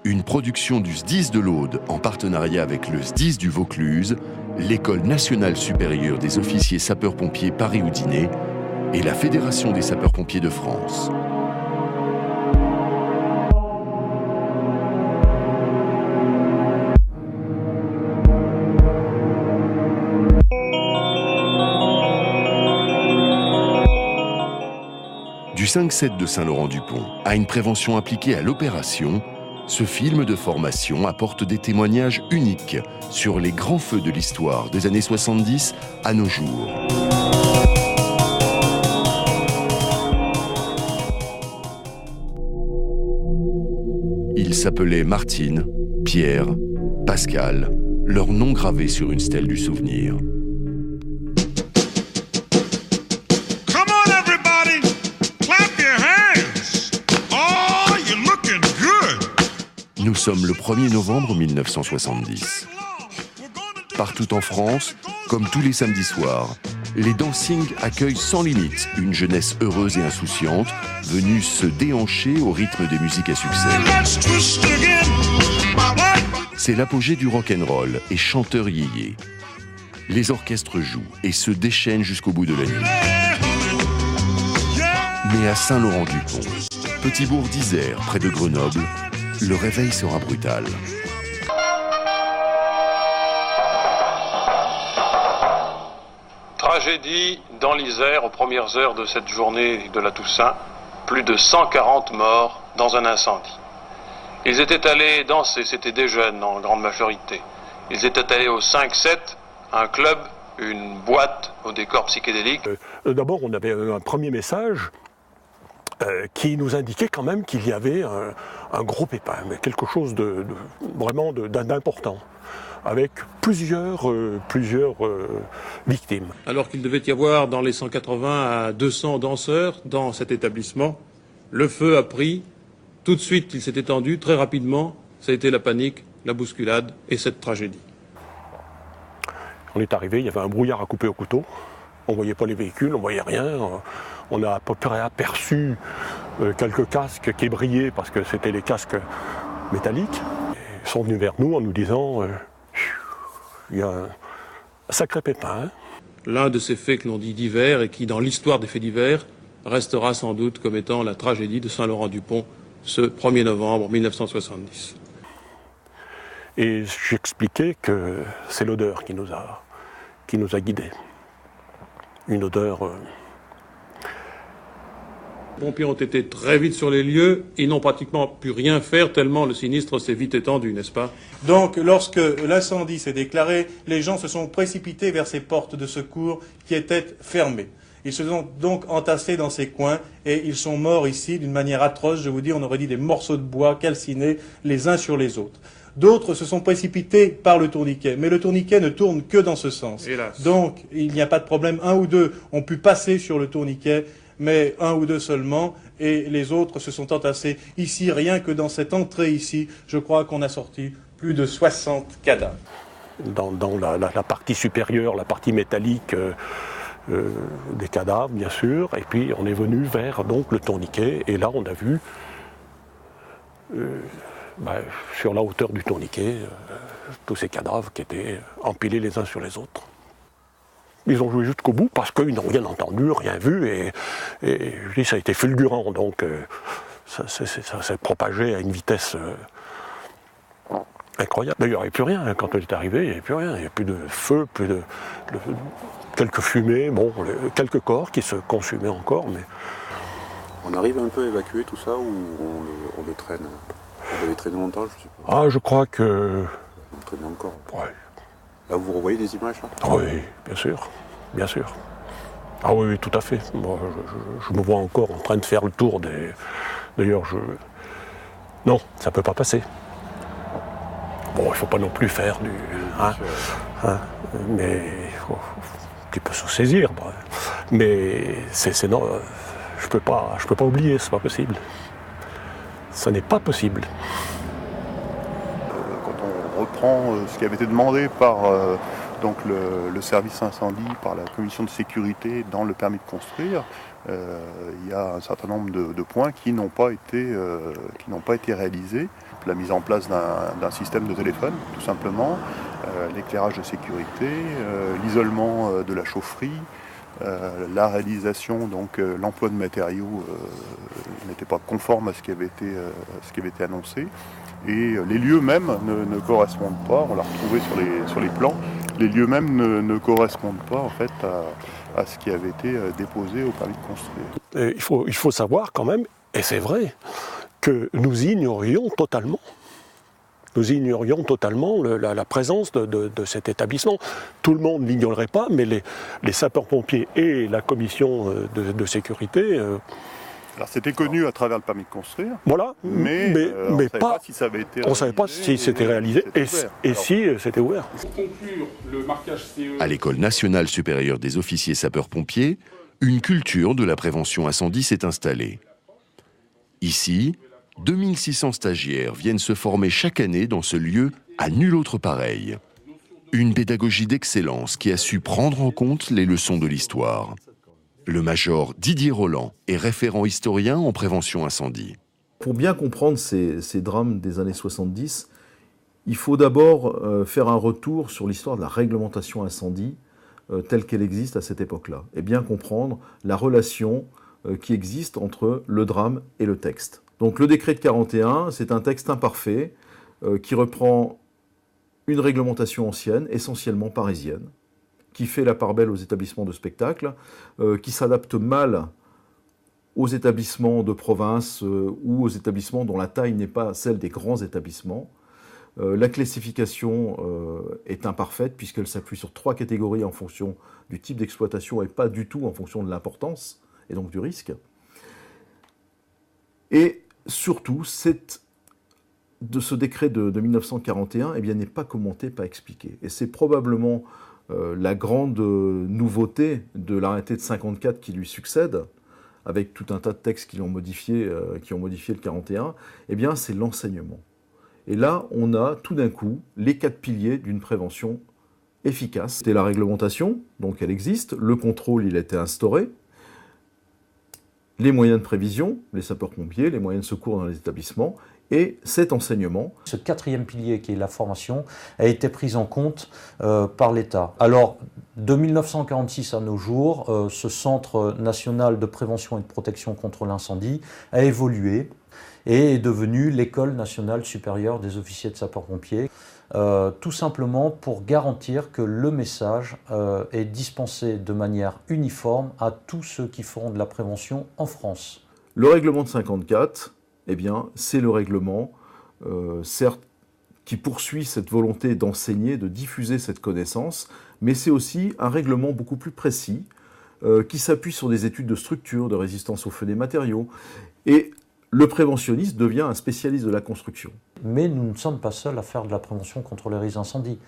Une production du SDIS de l'Aude en partenariat avec le SDIS du Vaucluse, l'École nationale supérieure des officiers sapeurs-pompiers Paris-Houdinet et la Fédération des sapeurs-pompiers de France. Du 5-7 de Saint-Laurent-du-Pont à une prévention appliquée à l'opération, ce film de formation apporte des témoignages uniques sur les grands feux de l'histoire des années 70 à nos jours. Ils s'appelaient Martine, Pierre, Pascal, leurs noms gravés sur une stèle du souvenir. Nous sommes le 1er novembre 1970. Partout en France, comme tous les samedis soirs, les dancing accueillent sans limite une jeunesse heureuse et insouciante, venue se déhancher au rythme des musiques à succès. C'est l'apogée du rock'n'roll et chanteur yéyé. Les orchestres jouent et se déchaînent jusqu'au bout de la nuit. Mais à Saint-Laurent-du-Pont, petit bourg d'Isère, près de Grenoble, le réveil sera brutal. Tragédie dans l'Isère aux premières heures de cette journée de la Toussaint. Plus de 140 morts dans un incendie. Ils étaient allés danser, c'était des jeunes en grande majorité. Ils étaient allés au 5-7, un club, une boîte au décor psychédélique. D'abord, on avait un premier message qui nous indiquait quand même qu'il y avait un gros pépin, mais quelque chose vraiment d'important, avec plusieurs victimes. Alors qu'il devait y avoir dans les 180 à 200 danseurs dans cet établissement, le feu a pris, tout de suite il s'est étendu, très rapidement, ça a été la panique, la bousculade et cette tragédie. On est arrivé, il y avait un brouillard à couper au couteau, on ne voyait pas les véhicules, on ne voyait rien. On a à peu près aperçu quelques casques qui brillaient parce que c'était les casques métalliques. Ils sont venus vers nous en nous disant il y a un sacré pépin. L'un de ces faits que l'on dit divers et qui, dans l'histoire des faits divers, restera sans doute comme étant la tragédie de Saint-Laurent-du-Pont ce 1er novembre 1970. Et j'expliquais que c'est l'odeur qui nous a guidés. Une odeur... Les pompiers ont été très vite sur les lieux, ils n'ont pratiquement pu rien faire tellement le sinistre s'est vite étendu, n'est-ce pas? Donc, lorsque l'incendie s'est déclaré, les gens se sont précipités vers ces portes de secours qui étaient fermées. Ils se sont donc entassés dans ces coins et ils sont morts ici d'une manière atroce. Je vous dis, on aurait dit des morceaux de bois calcinés les uns sur les autres. D'autres se sont précipités par le tourniquet, mais le tourniquet ne tourne que dans ce sens. Hélas. Donc, il n'y a pas de problème. Un ou deux ont pu passer sur le tourniquet, mais un ou deux seulement, et les autres se sont entassés. Ici, rien que dans cette entrée ici, je crois qu'on a sorti plus de 60 cadavres. Dans la partie supérieure, la partie métallique des cadavres, bien sûr, et puis on est venu vers donc, le tourniquet, et là on a vu, sur la hauteur du tourniquet, tous ces cadavres qui étaient empilés les uns sur les autres. Ils ont joué jusqu'au bout parce qu'ils n'ont rien entendu, rien vu, et je dis ça a été fulgurant, donc ça s'est propagé à une vitesse incroyable. D'ailleurs, il n'y avait plus rien, quand on est arrivé, il n'y avait plus rien, il n'y avait plus de feu, quelques fumées, quelques corps qui se consumaient encore, mais... On arrive un peu à évacuer tout ça ou on le traîne? On devait traîner longtemps, je sais pas. Ah, je crois que... On traîne encore. Ouais. Là, vous revoyez des images, là? Oui, bien sûr, bien sûr. Ah oui, tout à fait. Moi, je me vois encore en train de faire le tour des... D'ailleurs, non, ça ne peut pas passer. Bon, il ne faut pas non plus faire du... mais il faut un petit peu se saisir. Mais non, je peux pas oublier, c'est pas possible. Ça n'est pas possible. Quand on reprend ce qui avait été demandé par donc le service incendie par la commission de sécurité dans le permis de construire, il y a un certain nombre de points qui n'ont pas été réalisés. La mise en place d'un système de téléphone, tout simplement, l'éclairage de sécurité, l'isolement de la chaufferie, la réalisation, donc l'emploi de matériaux n'était pas conforme à ce qui avait été annoncé. Et les lieux mêmes ne correspondent pas, on l'a retrouvé sur les plans, les lieux mêmes ne correspondent pas en fait à ce qui avait été déposé au permis de construire. Et il faut savoir quand même, et c'est vrai, que nous ignorions totalement la présence de cet établissement. Tout le monde n'ignorait pas, mais les sapeurs-pompiers et la commission de sécurité... Alors c'était connu à travers le permis de construire, voilà, mais on ne savait pas si ça avait été réalisé. On ne savait pas si c'était réalisé et si c'était ouvert. Pour conclure, le marquage CE... À l'École nationale supérieure des officiers sapeurs-pompiers, une culture de la prévention incendie s'est installée. Ici, 2600 stagiaires viennent se former chaque année dans ce lieu à nul autre pareil. Une pédagogie d'excellence qui a su prendre en compte les leçons de l'histoire. Le major Didier Roland est référent historien en prévention incendie. Pour bien comprendre ces drames des années 70, il faut d'abord faire un retour sur l'histoire de la réglementation incendie telle qu'elle existe à cette époque-là, et bien comprendre la relation qui existe entre le drame et le texte. Donc le décret de 41, c'est un texte imparfait qui reprend une réglementation ancienne, essentiellement parisienne, qui fait la part belle aux établissements de spectacle, qui s'adapte mal aux établissements de province ou aux établissements dont la taille n'est pas celle des grands établissements. La classification est imparfaite puisqu'elle s'appuie sur 3 catégories en fonction du type d'exploitation et pas du tout en fonction de l'importance et donc du risque. Et surtout, ce décret de 1941 n'est pas commenté, pas expliqué. Et c'est probablement la grande nouveauté de l'arrêté de 54 qui lui succède, avec tout un tas de textes qui ont modifié le 41, c'est l'enseignement. Et là, on a tout d'un coup les 4 piliers d'une prévention efficace. C'est la réglementation, donc elle existe, le contrôle, il a été instauré, les moyens de prévision, les sapeurs-pompiers, les moyens de secours dans les établissements, et cet enseignement. Ce 4e pilier qui est la formation a été pris en compte par l'État. Alors, de 1946 à nos jours, ce Centre national de prévention et de protection contre l'incendie a évolué et est devenu l'École nationale supérieure des officiers de sapeurs-pompiers, tout simplement pour garantir que le message est dispensé de manière uniforme à tous ceux qui feront de la prévention en France. Le règlement de 54, c'est le règlement, certes, qui poursuit cette volonté d'enseigner, de diffuser cette connaissance, mais c'est aussi un règlement beaucoup plus précis, qui s'appuie sur des études de structure, de résistance au feu des matériaux, et le préventionniste devient un spécialiste de la construction. Mais nous ne sommes pas seuls à faire de la prévention contre les risques d'incendie.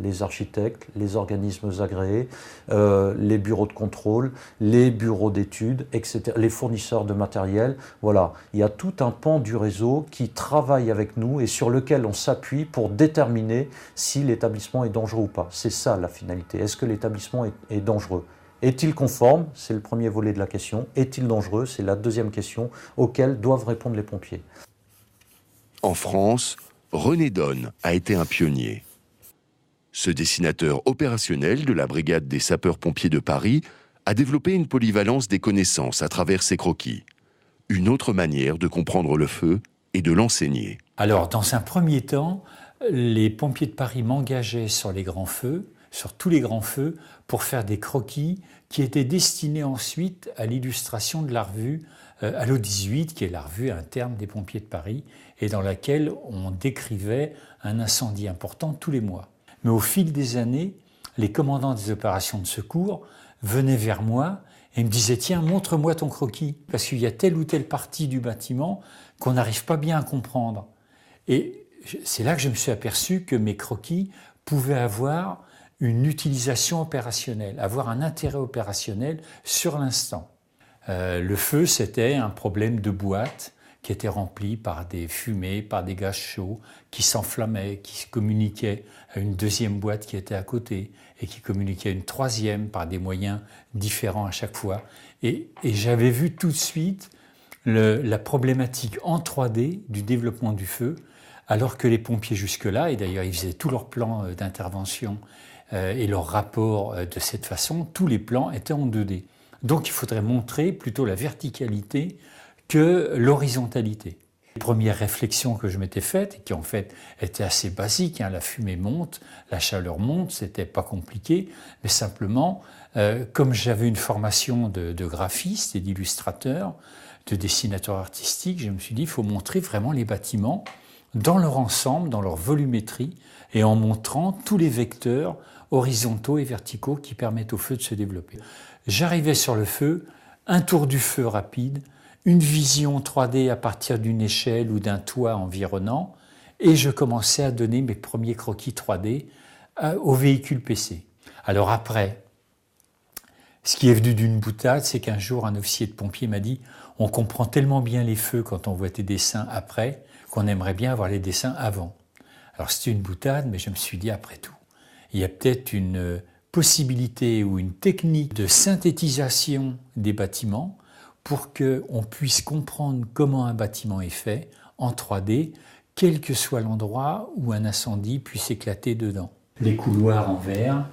Les architectes, les organismes agréés, les bureaux de contrôle, les bureaux d'études, etc., les fournisseurs de matériel. Voilà, il y a tout un pan du réseau qui travaille avec nous et sur lequel on s'appuie pour déterminer si l'établissement est dangereux ou pas. C'est ça la finalité. Est-ce que l'établissement est dangereux ? Est-il conforme ? C'est le premier volet de la question. Est-il dangereux ? C'est la deuxième question auquel doivent répondre les pompiers. En France, René Donne a été un pionnier. Ce dessinateur opérationnel de la brigade des sapeurs-pompiers de Paris a développé une polyvalence des connaissances à travers ses croquis. Une autre manière de comprendre le feu et de l'enseigner. Alors, dans un premier temps, les pompiers de Paris m'engageaient sur les grands feux, sur tous les grands feux, pour faire des croquis qui étaient destinés ensuite à l'illustration de la revue Allo 18, qui est la revue interne des pompiers de Paris, et dans laquelle on décrivait un incendie important tous les mois. Mais au fil des années, les commandants des opérations de secours venaient vers moi et me disaient « Tiens, montre-moi ton croquis, parce qu'il y a telle ou telle partie du bâtiment qu'on n'arrive pas bien à comprendre. » Et c'est là que je me suis aperçu que mes croquis pouvaient avoir une utilisation opérationnelle, avoir un intérêt opérationnel sur l'instant. Le feu, c'était un problème de boîte qui étaient remplis par des fumées, par des gaz chauds, qui s'enflammaient, qui communiquaient à une deuxième boîte qui était à côté, et qui communiquait à une troisième par des moyens différents à chaque fois. Et j'avais vu tout de suite la problématique en 3D du développement du feu, alors que les pompiers jusque-là, et d'ailleurs ils faisaient tous leurs plans d'intervention et leurs rapports de cette façon, tous les plans étaient en 2D. Donc il faudrait montrer plutôt la verticalité que l'horizontalité. Les premières réflexions que je m'étais faites, et qui en fait étaient assez basiques, la fumée monte, la chaleur monte, c'était pas compliqué, mais simplement, comme j'avais une formation de graphiste et d'illustrateur, de dessinateur artistique, je me suis dit, il faut montrer vraiment les bâtiments dans leur ensemble, dans leur volumétrie, et en montrant tous les vecteurs horizontaux et verticaux qui permettent au feu de se développer. J'arrivais sur le feu, un tour du feu rapide, une vision 3D à partir d'une échelle ou d'un toit environnant, et je commençais à donner mes premiers croquis 3D au véhicule PC. Alors après, ce qui est venu d'une boutade, c'est qu'un jour, un officier de pompier m'a dit « On comprend tellement bien les feux quand on voit tes dessins après, qu'on aimerait bien avoir les dessins avant. » Alors c'était une boutade, mais je me suis dit après tout, il y a peut-être une possibilité ou une technique de synthétisation des bâtiments pour qu'on puisse comprendre comment un bâtiment est fait en 3D, quel que soit l'endroit où un incendie puisse éclater dedans. Les couloirs en vert,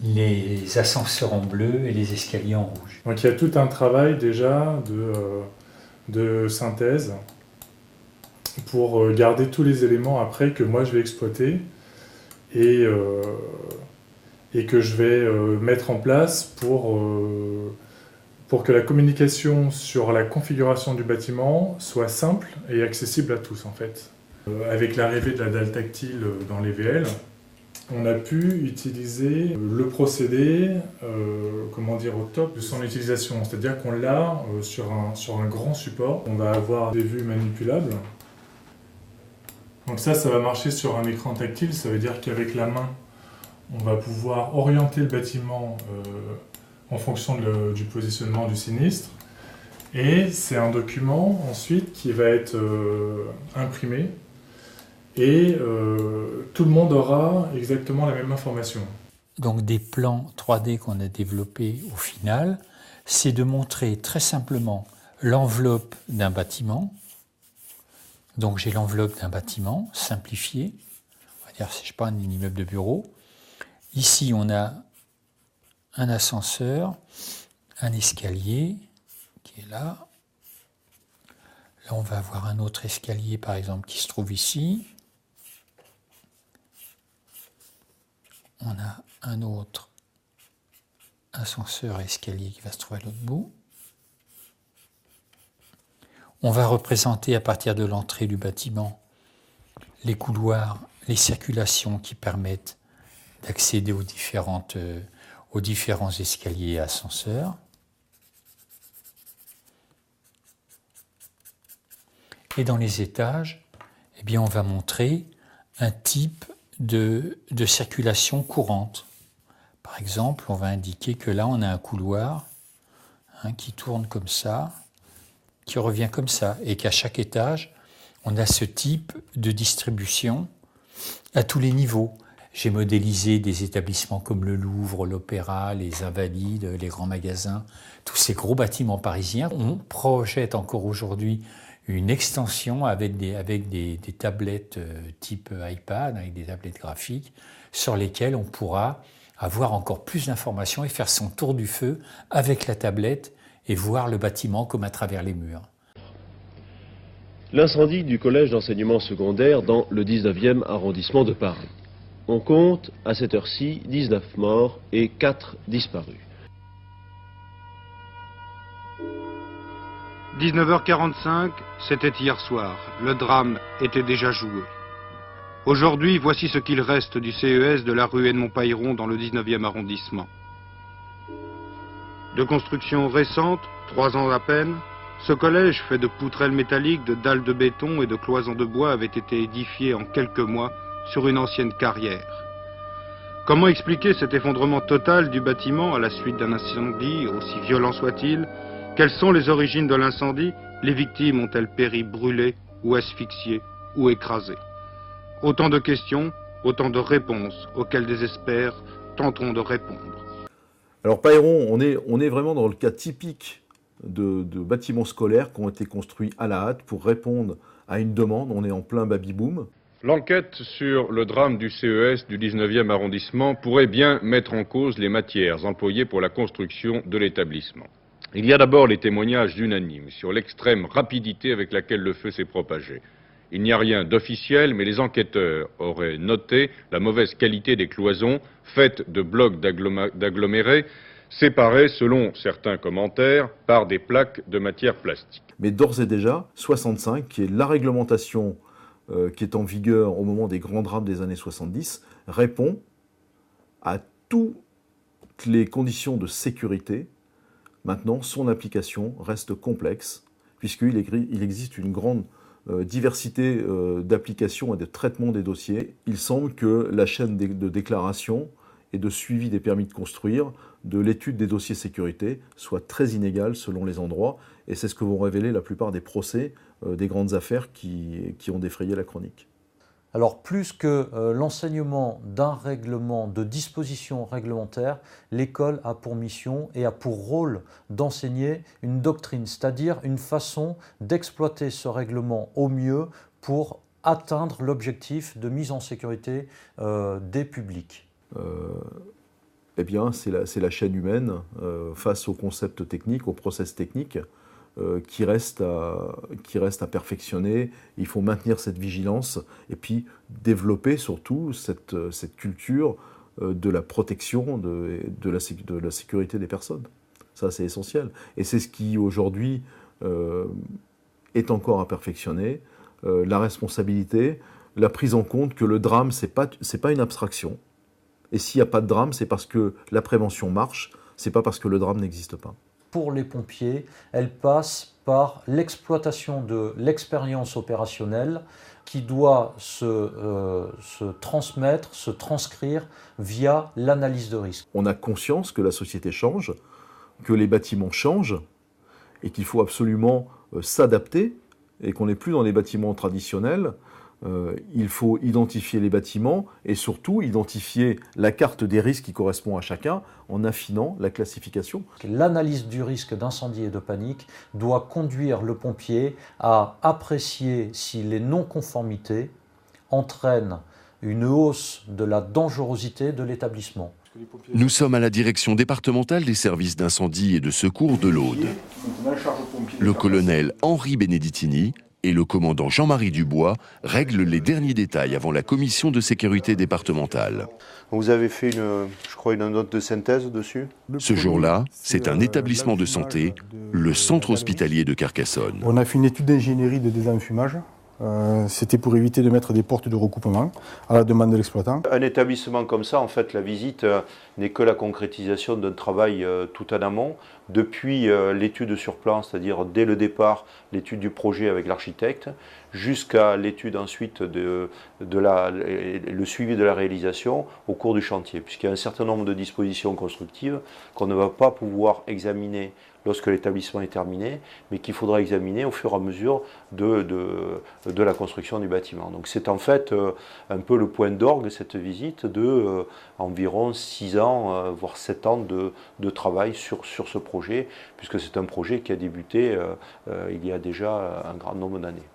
les ascenseurs en bleu et les escaliers en rouge. Donc il y a tout un travail déjà de synthèse pour garder tous les éléments après que moi je vais exploiter et que je vais mettre en place pour que la communication sur la configuration du bâtiment soit simple et accessible à tous en fait. Avec l'arrivée de la dalle tactile dans les VL, on a pu utiliser le procédé au top de son utilisation. C'est-à-dire qu'on l'a sur un grand support. On va avoir des vues manipulables. Donc ça va marcher sur un écran tactile. Ça veut dire qu'avec la main, on va pouvoir orienter le bâtiment en fonction du positionnement du sinistre. Et c'est un document ensuite qui va être imprimé. Et tout le monde aura exactement la même information. Donc des plans 3D qu'on a développés au final, c'est de montrer très simplement l'enveloppe d'un bâtiment. Donc j'ai l'enveloppe d'un bâtiment simplifié, on va dire, je sais pas, un immeuble de bureau. Ici on a un ascenseur, un escalier qui est là. Là on va avoir un autre escalier par exemple qui se trouve ici. On a un autre ascenseur escalier qui va se trouver à l'autre bout. On va représenter à partir de l'entrée du bâtiment les couloirs, les circulations qui permettent d'accéder aux différents escaliers et ascenseurs. Et dans les étages, eh bien, on va montrer un type de circulation courante. Par exemple, on va indiquer que là, on a un couloir qui tourne comme ça, qui revient comme ça, et qu'à chaque étage, on a ce type de distribution à tous les niveaux. J'ai modélisé des établissements comme le Louvre, l'Opéra, les Invalides, les grands magasins, tous ces gros bâtiments parisiens. On projette encore aujourd'hui une extension avec des tablettes type iPad, avec des tablettes graphiques, sur lesquelles on pourra avoir encore plus d'informations et faire son tour du feu avec la tablette et voir le bâtiment comme à travers les murs. L'incendie du collège d'enseignement secondaire dans le 19e arrondissement de Paris. On compte, à cette heure-ci, 19 morts et 4 disparus. 19h45, c'était hier soir. Le drame était déjà joué. Aujourd'hui, voici ce qu'il reste du CES de la rue Edmond-Pailleron dans le 19e arrondissement. De construction récente, 3 ans à peine, ce collège fait de poutrelles métalliques, de dalles de béton et de cloisons de bois avait été édifié en quelques mois sur une ancienne carrière. Comment expliquer cet effondrement total du bâtiment à la suite d'un incendie, aussi violent soit-il? Quelles sont les origines de l'incendie Les victimes ont-elles péri brûlées ou asphyxiées ou écrasées? Autant de questions, autant de réponses auxquelles des experts tenteront de répondre. Alors Pailleron, on est vraiment dans le cas typique de bâtiments scolaires qui ont été construits à la hâte pour répondre à une demande. On est en plein baby-boom. L'enquête sur le drame du CES du 19e arrondissement pourrait bien mettre en cause les matières employées pour la construction de l'établissement. Il y a d'abord les témoignages unanimes sur l'extrême rapidité avec laquelle le feu s'est propagé. Il n'y a rien d'officiel, mais les enquêteurs auraient noté la mauvaise qualité des cloisons faites de blocs d'agglomérés séparés, selon certains commentaires, par des plaques de matière plastique. Mais d'ores et déjà, 65, qui est la réglementation qui est en vigueur au moment des grands drames des années 70, répond à toutes les conditions de sécurité. Maintenant, son application reste complexe, puisqu'il existe une grande diversité d'applications et de traitement des dossiers. Il semble que la chaîne de déclaration et de suivi des permis de construire, de l'étude des dossiers sécurité, soit très inégale selon les endroits. Et c'est ce que vont révéler la plupart des procès des grandes affaires qui ont défrayé la chronique. Alors plus que l'enseignement d'un règlement, de dispositions réglementaires, l'école a pour mission et a pour rôle d'enseigner une doctrine, c'est-à-dire une façon d'exploiter ce règlement au mieux pour atteindre l'objectif de mise en sécurité des publics. Eh bien, c'est la chaîne humaine face aux concepts techniques, aux process techniques, qui reste à perfectionner. Il faut maintenir cette vigilance et puis développer surtout cette culture de la protection, de la sécurité des personnes. Ça, c'est essentiel. Et c'est ce qui, aujourd'hui, est encore à perfectionner. La responsabilité, la prise en compte que le drame, c'est pas une abstraction. Et s'il n'y a pas de drame, c'est parce que la prévention marche, c'est pas parce que le drame n'existe pas. Pour les pompiers, elle passe par l'exploitation de l'expérience opérationnelle qui doit se transmettre, se transcrire via l'analyse de risque. On a conscience que la société change, que les bâtiments changent et qu'il faut absolument s'adapter et qu'on n'est plus dans les bâtiments traditionnels. Il faut identifier les bâtiments et surtout identifier la carte des risques qui correspond à chacun en affinant la classification. L'analyse du risque d'incendie et de panique doit conduire le pompier à apprécier si les non-conformités entraînent une hausse de la dangerosité de l'établissement. Nous sommes à la direction départementale des services d'incendie et de secours de l'Aude. Le colonel Henri Beneditini et le commandant Jean-Marie Dubois règlent les derniers détails avant la commission de sécurité départementale. Vous avez fait, je crois, une note de synthèse dessus? Ce jour-là, c'est un établissement de santé, le centre hospitalier de Carcassonne. On a fait une étude d'ingénierie de désenfumage. C'était pour éviter de mettre des portes de recoupement à la demande de l'exploitant. Un établissement comme ça, en fait, la visite n'est que la concrétisation d'un travail tout en amont, depuis l'étude sur plan, c'est-à-dire dès le départ, l'étude du projet avec l'architecte, jusqu'à l'étude ensuite le suivi de la réalisation au cours du chantier, puisqu'il y a un certain nombre de dispositions constructives qu'on ne va pas pouvoir examiner lorsque l'établissement est terminé, mais qu'il faudra examiner au fur et à mesure de la construction du bâtiment. Donc c'est en fait un peu le point d'orgue, cette visite, de environ 6 ans, voire 7 ans de travail sur ce projet, puisque c'est un projet qui a débuté il y a déjà un grand nombre d'années.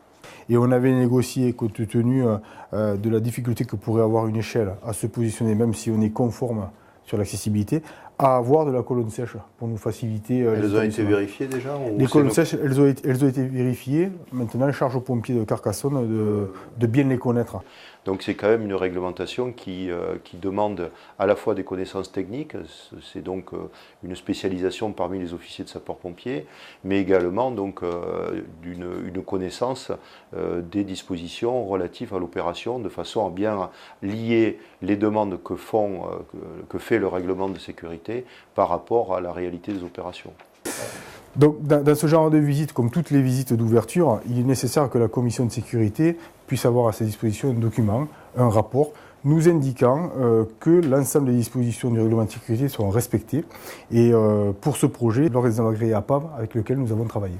Et on avait négocié, compte tenu de la difficulté que pourrait avoir une échelle à se positionner, même si on est conforme sur l'accessibilité, à avoir de la colonne sèche pour nous faciliter. Elles ont été vérifiées déjà? Les colonnes sèches, elles ont été vérifiées. Maintenant, charge aux pompiers de Carcassonne de bien les connaître. Donc c'est quand même une réglementation qui demande à la fois des connaissances techniques, c'est donc une spécialisation parmi les officiers de sapeurs-pompiers, mais également donc une connaissance des dispositions relatives à l'opération, de façon à bien lier les demandes que fait le règlement de sécurité par rapport à la réalité des opérations. Donc, dans ce genre de visite, comme toutes les visites d'ouverture, il est nécessaire que la commission de sécurité puisse avoir à sa disposition un document, un rapport, nous indiquant que l'ensemble des dispositions du règlement de sécurité sont respectées. Et pour ce projet, l'organisation agréé APAV avec lequel nous avons travaillé.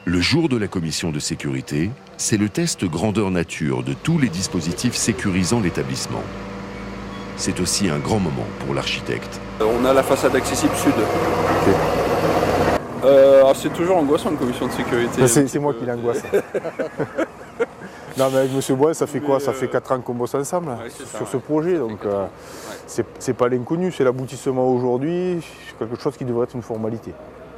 Le jour de la commission de sécurité, c'est le test grandeur nature de tous les dispositifs sécurisant l'établissement. C'est aussi un grand moment pour l'architecte. On a la façade accessible sud. C'est toujours angoissant une commission de sécurité. C'est moi qui l'angoisse. Non mais avec M. Bois, ça fait quoi? Ça fait 4 ans qu'on bosse ensemble sur ce projet, donc c'est pas l'inconnu, c'est l'aboutissement aujourd'hui, c'est quelque chose qui devrait être une formalité.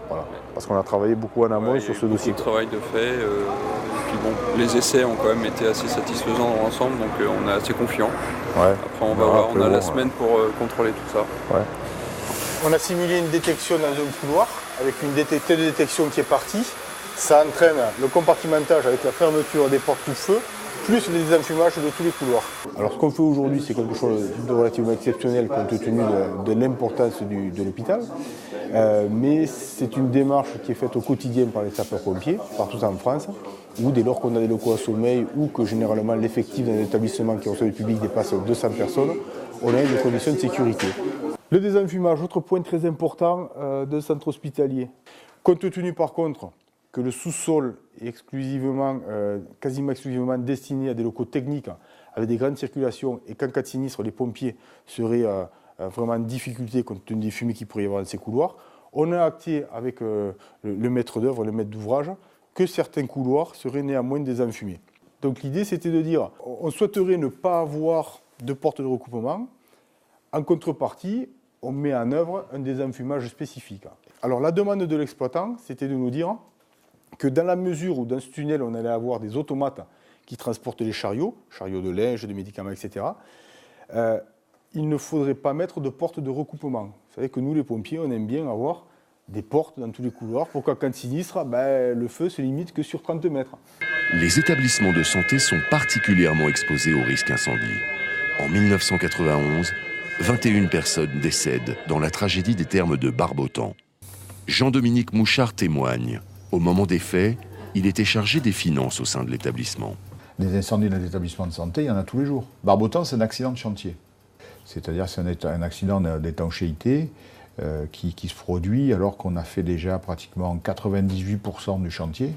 Voilà. Parce qu'on a travaillé beaucoup en amont sur ce dossier. Beaucoup de travail de fait, et puis bon, les essais ont quand même été assez satisfaisants dans l'ensemble, donc on est assez confiant. Ouais. Après on va voir, on a la semaine pour contrôler tout ça. Ouais. On a simulé une détection dans un couloir, avec une tête de détection qui est partie. Ça entraîne le compartimentage avec la fermeture des portes tout-feu, plus le désenfumage de tous les couloirs. Alors ce qu'on fait aujourd'hui, c'est quelque chose de relativement exceptionnel compte tenu de l'importance de l'hôpital. Mais c'est une démarche qui est faite au quotidien par les sapeurs-pompiers, partout en France, ou dès lors qu'on a des locaux à sommeil ou que généralement l'effectif d'un établissement qui reçoit du public dépasse 200 personnes, on a une condition de sécurité. Le désenfumage, autre point très important d'un centre hospitalier. Compte tenu par contre que le sous-sol est quasiment exclusivement destiné à des locaux techniques avec des grandes circulations et qu'en cas de sinistre, les pompiers seraient vraiment en difficulté compte tenu des fumées qu'il pourrait y avoir dans ces couloirs, on a acté avec le maître d'œuvre, le maître d'ouvrage, que certains couloirs seraient néanmoins désenfumés. Donc l'idée c'était de dire, on souhaiterait ne pas avoir de porte de recoupement. En contrepartie, on met en œuvre un désenfumage spécifique. Alors la demande de l'exploitant, c'était de nous dire que dans la mesure où dans ce tunnel, on allait avoir des automates qui transportent les chariots de linge, de médicaments, etc., il ne faudrait pas mettre de porte de recoupement. Vous savez que nous, les pompiers, on aime bien avoir des portes dans tous les couloirs pour qu'en cas de sinistre, le feu se limite que sur 30 mètres. Les établissements de santé sont particulièrement exposés au risque incendie. En 1991, 21 personnes décèdent dans la tragédie des thermes de Barbotan. Jean-Dominique Mouchard témoigne. Au moment des faits, il était chargé des finances au sein de l'établissement. Des incendies dans les établissements de santé, il y en a tous les jours. Barbotan, c'est un accident de chantier. C'est-à-dire c'est un accident d'étanchéité qui se produit alors qu'on a fait déjà pratiquement 98% du chantier.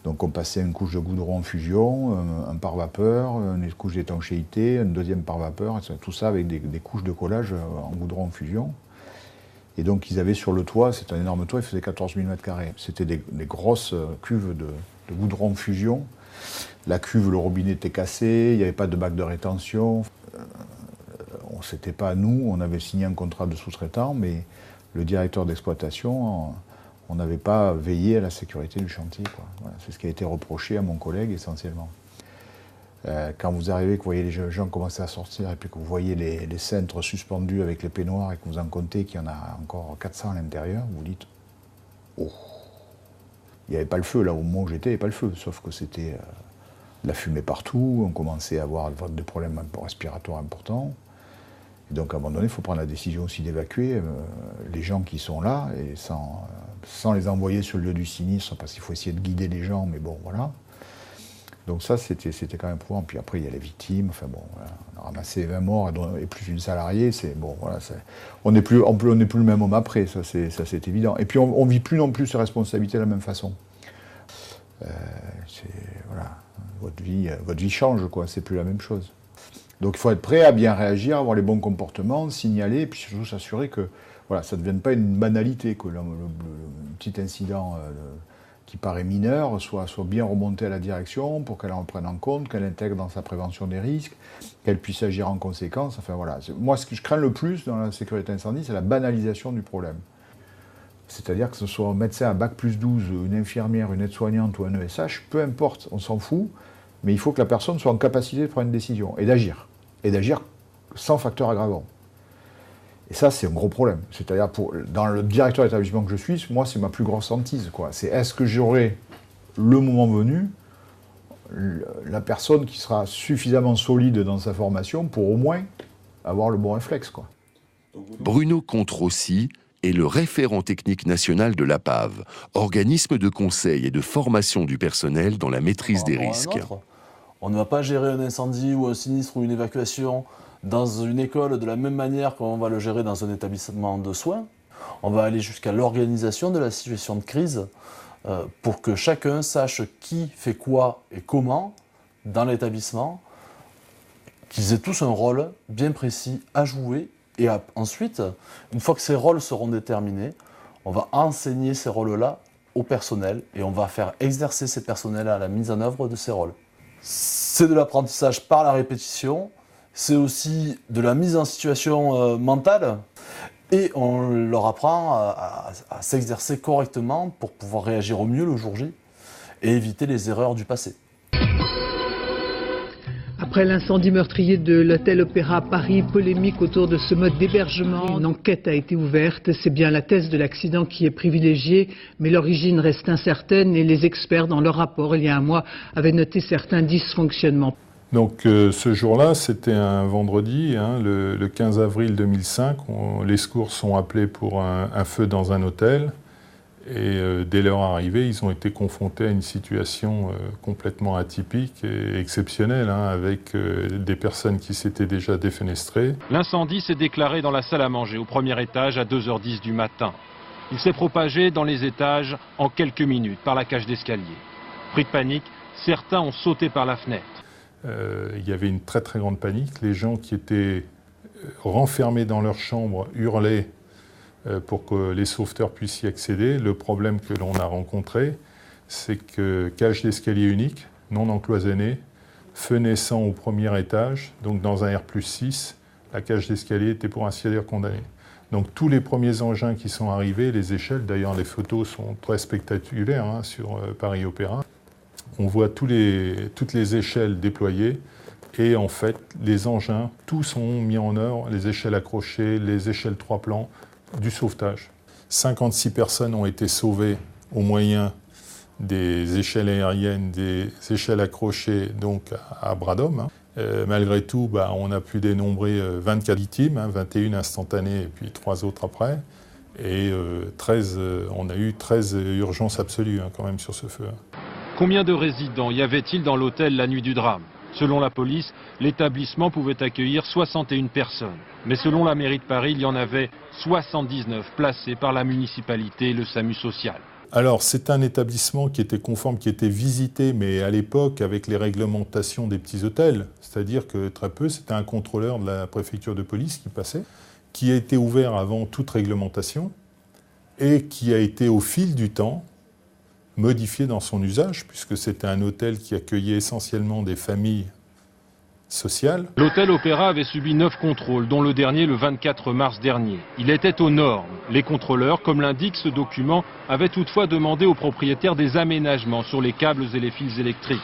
Donc on passait une couche de goudron en fusion, un pare-vapeur, une couche d'étanchéité, une deuxième pare-vapeur, tout ça avec des couches de collage en goudron en fusion. Et donc ils avaient sur le toit, c'est un énorme toit, il faisait 14 000 m². C'était des grosses cuves de goudron en fusion. La cuve, le robinet était cassé, il n'y avait pas de bac de rétention. C'était pas nous, on avait signé un contrat de sous-traitant, mais le directeur d'exploitation, on n'avait pas veillé à la sécurité du chantier, quoi. Voilà, c'est ce qui a été reproché à mon collègue essentiellement. Quand vous arrivez, que vous voyez les gens commencer à sortir et puis que vous voyez les cintres suspendus avec les peignoirs et que vous en comptez qu'il y en a encore 400 à l'intérieur, vous dites « Oh !» Il n'y avait pas le feu, là au moment où j'étais, il n'y avait pas le feu, sauf que c'était de la fumée partout, on commençait à avoir des problèmes respiratoires importants. Et donc à un moment donné, il faut prendre la décision aussi d'évacuer les gens qui sont là, et sans les envoyer sur le lieu du sinistre, parce qu'il faut essayer de guider les gens, mais bon, voilà. Donc ça, c'était quand même éprouvant. Puis après, il y a les victimes, enfin bon, voilà, on a ramassé 20 morts et plus une salariée, c'est bon, voilà, on n'est plus le même homme après, ça c'est évident. Et puis on ne vit plus non plus ses responsabilités de la même façon. Voilà, votre vie change, quoi, c'est plus la même chose. Donc il faut être prêt à bien réagir, avoir les bons comportements, signaler, et puis surtout s'assurer que voilà, ça ne devienne pas une banalité, que le petit incident qui paraît mineur soit bien remonté à la direction pour qu'elle en prenne en compte, qu'elle intègre dans sa prévention des risques, qu'elle puisse agir en conséquence. Enfin voilà, moi ce que je crains le plus dans la sécurité incendie, c'est la banalisation du problème. C'est-à-dire que ce soit un médecin à bac+12, une infirmière, une aide-soignante ou un ESH, peu importe, on s'en fout, mais il faut que la personne soit en capacité de prendre une décision et d'agir sans facteur aggravant. Et ça, c'est un gros problème. C'est-à-dire, dans le directeur d'établissement que je suis, moi, c'est ma plus grosse hantise, quoi. C'est est-ce que j'aurai, le moment venu, la personne qui sera suffisamment solide dans sa formation pour au moins avoir le bon réflexe, quoi. Bruno Controssi est le référent technique national de l'APAV, organisme de conseil et de formation du personnel dans la maîtrise des risques. On ne va pas gérer un incendie ou un sinistre ou une évacuation dans une école de la même manière qu'on va le gérer dans un établissement de soins. On va aller jusqu'à l'organisation de la situation de crise pour que chacun sache qui fait quoi et comment dans l'établissement, qu'ils aient tous un rôle bien précis à jouer. Et ensuite, une fois que ces rôles seront déterminés, on va enseigner ces rôles-là au personnel et on va faire exercer ces personnels à la mise en œuvre de ces rôles. C'est de l'apprentissage par la répétition, c'est aussi de la mise en situation mentale et on leur apprend à s'exercer correctement pour pouvoir réagir au mieux le jour J et éviter les erreurs du passé. Après l'incendie meurtrier de l'hôtel Opéra à Paris, polémique autour de ce mode d'hébergement, une enquête a été ouverte. C'est bien la thèse de l'accident qui est privilégiée, mais l'origine reste incertaine et les experts, dans leur rapport il y a un mois, avaient noté certains dysfonctionnements. Donc ce jour-là, c'était un vendredi, le 15 avril 2005. Les secours sont appelés pour un feu dans un hôtel. Et dès leur arrivée, ils ont été confrontés à une situation complètement atypique et exceptionnelle, avec des personnes qui s'étaient déjà défenestrées. L'incendie s'est déclaré dans la salle à manger, au premier étage, à 2h10 du matin. Il s'est propagé dans les étages en quelques minutes, par la cage d'escalier. Pris de panique, certains ont sauté par la fenêtre. Il y avait une très très grande panique. Les gens qui étaient renfermés dans leur chambre hurlaient pour que les sauveteurs puissent y accéder. Le problème que l'on a rencontré, c'est que cage d'escalier unique, non encloisonnée, feu naissant au premier étage, donc dans un R+6, la cage d'escalier était pour ainsi dire condamnée. Donc tous les premiers engins qui sont arrivés, les échelles, d'ailleurs les photos sont très spectaculaires sur Paris Opéra, on voit toutes les échelles déployées et en fait les engins, tous sont mis en œuvre, les échelles accrochées, les échelles 3 plans, du sauvetage. 56 personnes ont été sauvées au moyen des échelles aériennes, des échelles accrochées donc à bras d'homme. Malgré tout, on a pu dénombrer 24 victimes, 21 instantanées et puis 3 autres après. Et on a eu 13 urgences absolues quand même sur ce feu. Combien de résidents y avait-il dans l'hôtel la nuit du drame? Selon la police, l'établissement pouvait accueillir 61 personnes. Mais selon la mairie de Paris, il y en avait 79 placés par la municipalité et le SAMU social. Alors, c'est un établissement qui était conforme, qui était visité, mais à l'époque, avec les réglementations des petits hôtels. C'est-à-dire que très peu, c'était un contrôleur de la préfecture de police qui passait, qui a été ouvert avant toute réglementation et qui a été, au fil du temps, modifié dans son usage, puisque c'était un hôtel qui accueillait essentiellement des familles sociales. L'hôtel Opéra avait subi 9 contrôles, dont le dernier le 24 mars dernier. Il était aux normes. Les contrôleurs, comme l'indique ce document, avaient toutefois demandé aux propriétaires des aménagements sur les câbles et les fils électriques.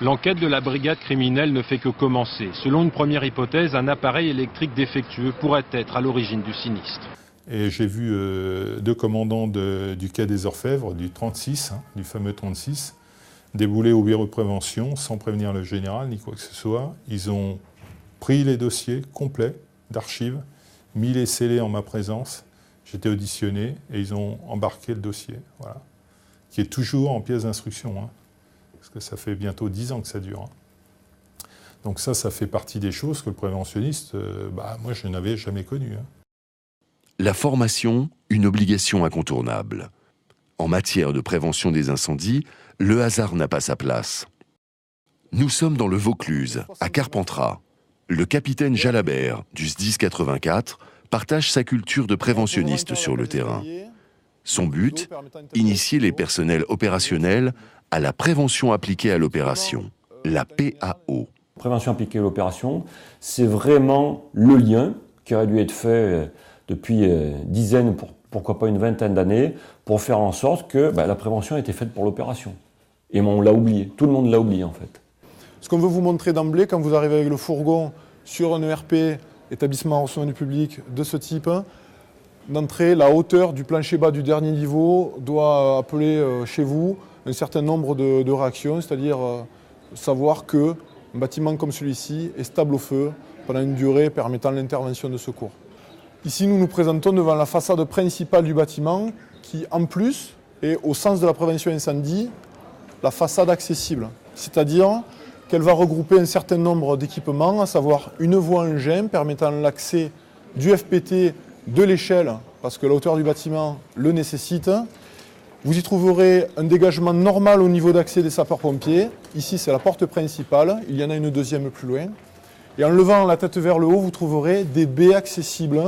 L'enquête de la brigade criminelle ne fait que commencer. Selon une première hypothèse, un appareil électrique défectueux pourrait être à l'origine du sinistre. Et j'ai vu 2 commandants du quai des Orfèvres, du 36, du fameux 36, débouler au bureau de prévention sans prévenir le général ni quoi que ce soit. Ils ont pris les dossiers complets d'archives, mis les scellés en ma présence. J'étais auditionné et ils ont embarqué le dossier, voilà, qui est toujours en pièce d'instruction, parce que ça fait bientôt 10 ans que ça dure. Donc ça fait partie des choses que le préventionniste, moi je n'avais jamais connues. La formation, une obligation incontournable. En matière de prévention des incendies, le hasard n'a pas sa place. Nous sommes dans le Vaucluse, à Carpentras. Le capitaine Jalabert, du SDIS 84, partage sa culture de préventionniste sur le terrain. Son but, initier les personnels opérationnels à la prévention appliquée à l'opération, la PAO. Prévention appliquée à l'opération, c'est vraiment le lien qui aurait dû être fait depuis dizaines, pourquoi pas une vingtaine d'années, pour faire en sorte que la prévention ait été faite pour l'opération. Et on l'a oublié, tout le monde l'a oublié en fait. Ce qu'on veut vous montrer d'emblée, quand vous arrivez avec le fourgon sur un ERP, établissement à recevement du public de ce type, d'entrée, la hauteur du plancher bas du dernier niveau doit appeler chez vous un certain nombre de réactions, c'est-à-dire savoir qu'un bâtiment comme celui-ci est stable au feu pendant une durée permettant l'intervention de secours. Ici, nous nous présentons devant la façade principale du bâtiment qui, en plus, est, au sens de la prévention incendie, la façade accessible. C'est-à-dire qu'elle va regrouper un certain nombre d'équipements, à savoir une voie engin permettant l'accès du FPT de l'échelle, parce que la hauteur du bâtiment le nécessite, Vous y trouverez un dégagement normal au niveau d'accès des sapeurs-pompiers. Ici, c'est la porte principale. Il y en a une deuxième plus loin. Et en levant la tête vers le haut, vous trouverez des baies accessibles.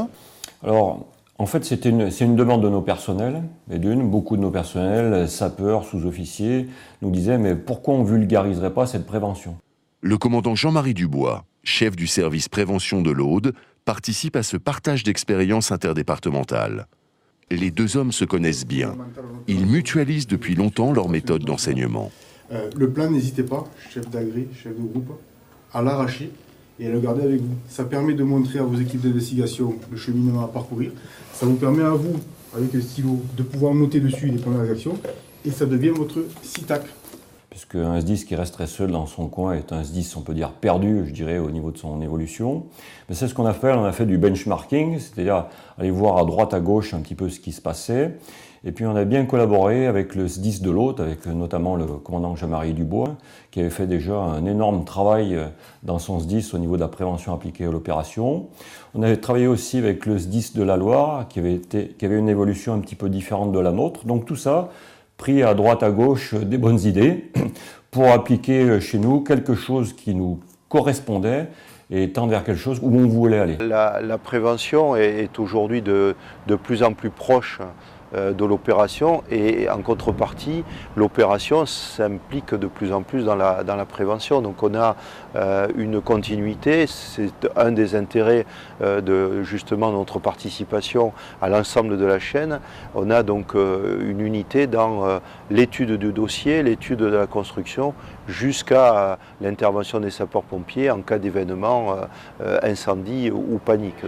Alors, en fait, c'est une demande de nos personnels. Et beaucoup de nos personnels, sapeurs, sous-officiers, nous disaient « mais pourquoi on ne vulgariserait pas cette prévention ?» Le commandant Jean-Marie Dubois, chef du service prévention de l'Aude, participe à ce partage d'expériences interdépartementales. Les deux hommes se connaissent bien. Ils mutualisent depuis longtemps leurs méthodes d'enseignement. Le plan, n'hésitez pas, chef d'agré, chef de groupe, à l'arracher et à le garder avec vous. Ça permet de montrer à vos équipes d'investigation le cheminement à parcourir. Ça vous permet à vous, avec le stylo, de pouvoir noter dessus les premières actions et ça devient votre SITAC. Puisque un SDIS qui resterait seul dans son coin est un SDIS, on peut dire, perdu, je dirais, au niveau de son évolution. Mais c'est ce qu'on a fait, on a fait du benchmarking, c'est-à-dire aller voir à droite, à gauche un petit peu ce qui se passait. Et puis on a bien collaboré avec le SDIS de l'Aude, avec notamment le commandant Jean-Marie Dubois, qui avait fait déjà un énorme travail dans son SDIS au niveau de la prévention appliquée à l'opération. On avait travaillé aussi avec le SDIS de la Loire, qui avait une évolution un petit peu différente de la nôtre. Donc tout ça, pris à droite à gauche des bonnes idées pour appliquer chez nous quelque chose qui nous correspondait et tendre vers quelque chose où on voulait aller. La prévention est aujourd'hui de plus en plus proche de l'opération et en contrepartie, l'opération s'implique de plus en plus dans la prévention. Donc on a une continuité, c'est un des intérêts de justement notre participation à l'ensemble de la chaîne. On a donc une unité dans l'étude du dossier, l'étude de la construction, jusqu'à l'intervention des sapeurs-pompiers en cas d'événement, incendie ou panique.